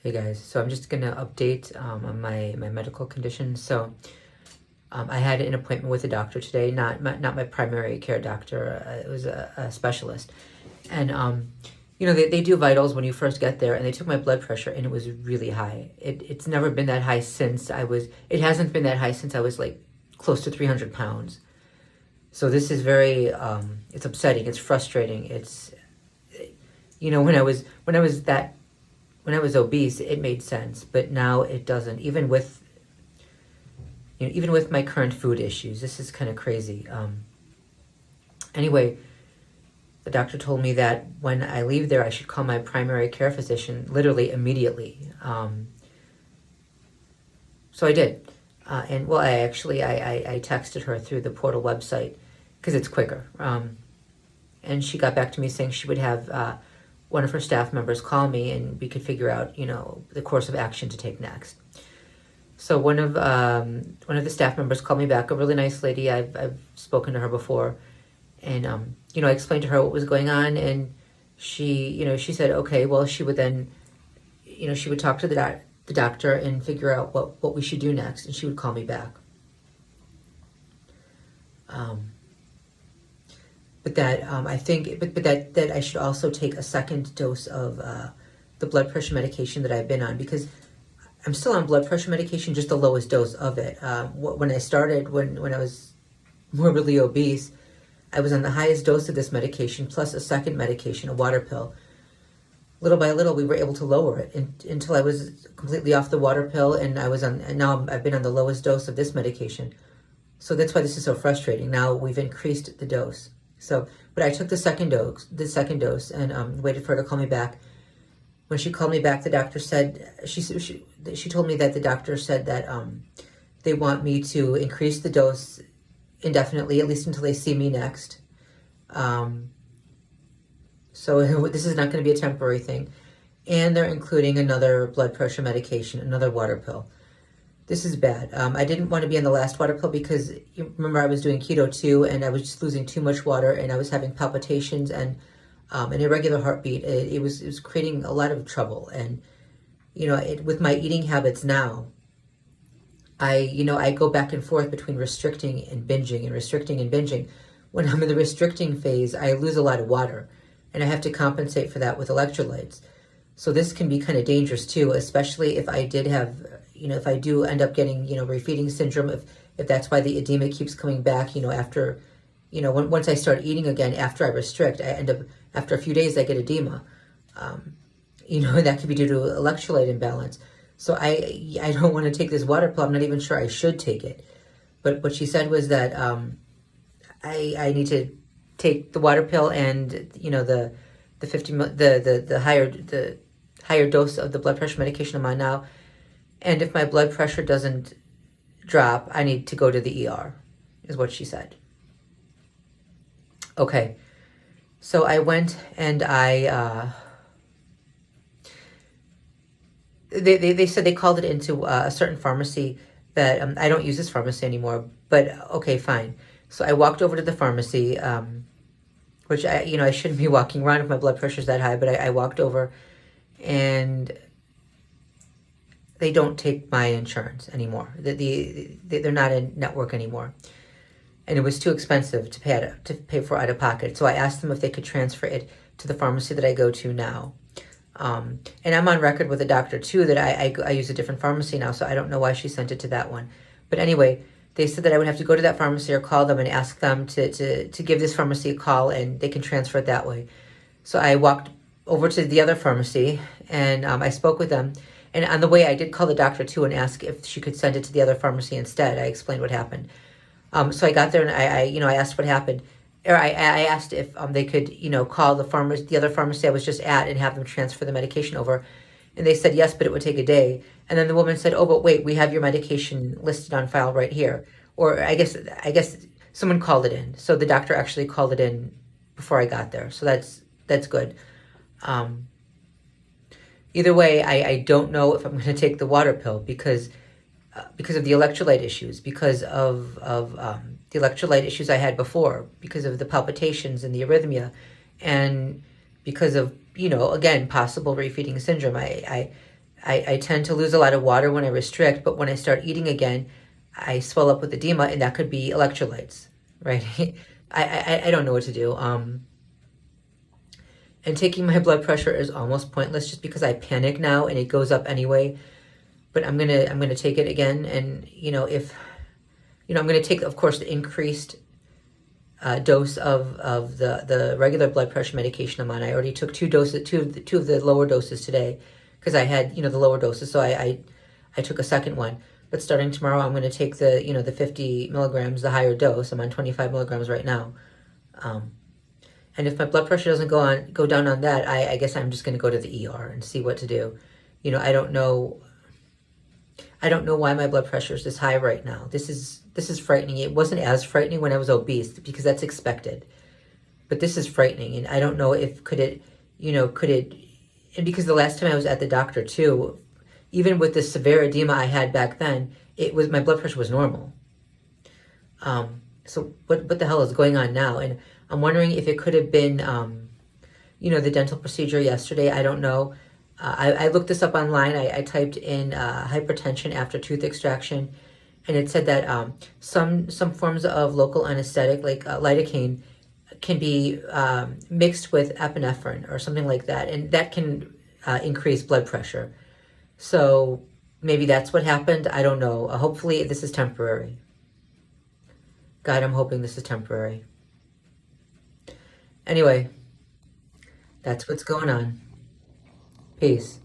Hey guys, so I'm just gonna update on my medical condition. So I had an appointment with a doctor today, not my primary care doctor. It was a specialist, and they do vitals when you first get there, and they took my blood pressure, and it was really high. It's never been that high since I was. It hasn't been that high since I was like close to 300 pounds. So this is very it's upsetting. It's frustrating. It's when I was obese, it made sense, but now it doesn't. Even with my current food issues, this is kind of crazy. Anyway, the doctor told me that when I leave there, I should call my primary care physician literally immediately. So I did, and well, I texted her through the portal website because it's quicker. And she got back to me saying she would have one of her staff members call me and we could figure out, the course of action to take next. So one of the staff members called me back, a really nice lady. I've spoken to her before, and I explained to her what was going on, and she said, okay, well, she would then, she would talk to the doctor and figure out what we should do next, and she would call me back. But that I think, but that I should also take a second dose of the blood pressure medication that I've been on, because I'm still on blood pressure medication, just the lowest dose of it. When I started, when I was morbidly obese, I was on the highest dose of this medication plus a second medication, a water pill. Little by little, we were able to lower it until I was completely off the water pill, and now I've been on the lowest dose of this medication. So that's why this is so frustrating. Now we've increased the dose. So, but I took the second dose, and waited for her to call me back. When she called me back, the doctor said she told me that the doctor said that they want me to increase the dose indefinitely, at least until they see me next. So this is not going to be a temporary thing, and they're including another blood pressure medication, another water pill. This is bad. I didn't want to be on the last water pill because you remember I was doing keto too, and I was just losing too much water, and I was having palpitations and an irregular heartbeat. It was creating a lot of trouble, and with my eating habits now, I go back and forth between restricting and binging and restricting and binging. When I'm in the restricting phase, I lose a lot of water, and I have to compensate for that with electrolytes. So this can be kind of dangerous too, especially if I did have, if I do end up getting, refeeding syndrome, if that's why the edema keeps coming back, after, once I start eating again, after I restrict, I end up, after a few days, I get edema. And that could be due to electrolyte imbalance. So I don't want to take this water pill. I'm not even sure I should take it. But what she said was that I need to take the water pill and, the 50 the higher dose of the blood pressure medication I'm on now. And if my blood pressure doesn't drop, I need to go to the ER, is what she said. Okay, so I went and they said they called it into a certain pharmacy that I don't use this pharmacy anymore, but okay, fine. So I walked over to the pharmacy, which I shouldn't be walking around if my blood pressure is that high, but I walked over, and they don't take my insurance anymore. They're not in network anymore, and it was too expensive to pay for out of pocket. So I asked them if they could transfer it to the pharmacy that I go to now. And I'm on record with the doctor too that I use a different pharmacy now, so I don't know why she sent it to that one. But anyway, they said that I would have to go to that pharmacy or call them and ask them to give this pharmacy a call, and they can transfer it that way. So I walked over to the other pharmacy, and I spoke with them. And on the way, I did call the doctor too and ask if she could send it to the other pharmacy instead. I explained what happened. So I got there, and I asked what happened. Or I asked if they could, call the other pharmacy I was just at and have them transfer the medication over. And they said yes, but it would take a day. And then the woman said, oh, but wait, we have your medication listed on file right here. Or I guess someone called it in. So the doctor actually called it in before I got there. So that's good. Either way, I don't know if I'm going to take the water pill because of the electrolyte issues, because of the electrolyte issues I had before, because of the palpitations and the arrhythmia, and because of, again, possible refeeding syndrome. I tend to lose a lot of water when I restrict, but when I start eating again, I swell up with edema, and that could be electrolytes, right? I don't know what to do. And taking my blood pressure is almost pointless just because I panic now and it goes up anyway. But I'm gonna take it again, and if I'm gonna take, of course, the increased dose of the regular blood pressure medication I'm on. I already took two of the lower doses today because I had the lower doses, so I took a second one. But starting tomorrow, I'm going to take the 50 milligrams, the higher dose. I'm on 25 milligrams right now. Um, and if my blood pressure doesn't go down on that, I guess I'm just going to go to the ER and see what to do. I don't know. I don't know why my blood pressure is this high right now. This is frightening. It wasn't as frightening when I was obese because that's expected. But this is frightening, and I don't know if could it and because the last time I was at the doctor too, even with the severe edema I had back then, it was my blood pressure was normal. So what the hell is going on now? And I'm wondering if it could have been the dental procedure yesterday. I don't know. I looked this up online. I typed in hypertension after tooth extraction, and it said that some forms of local anesthetic, like lidocaine, can be mixed with epinephrine or something like that, and that can increase blood pressure. So maybe that's what happened. I don't know. Hopefully, this is temporary. God, I'm hoping this is temporary. Anyway, that's what's going on. Peace.